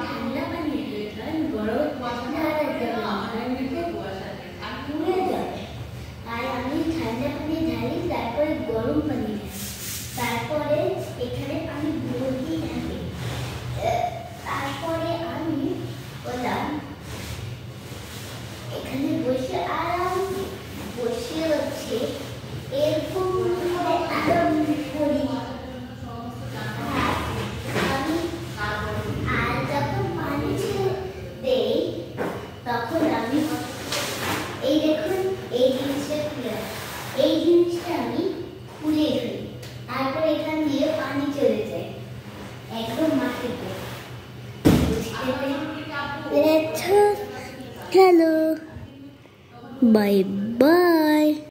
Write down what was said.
ঠান্ডা পানি গরম পুড়ে যাবে, তাই আমি ঠান্ডা পানি ঢালি, তারপরে গরম পানি ঢালি, তারপরে এখানে পানি ভর্তি থাকে। তারপরে আমি বললাম এখানে বসে আরামে বসে হচ্ছে এরকম করে আরাম করি। আমি আর যখন পানি দেই তখন আমি এই দেখুন এই জিনিসটা আমি খুলে ফেলি, তারপর এখান দিয়ে পানি চলে যায় একদম মাটিতে। Hello, bye bye.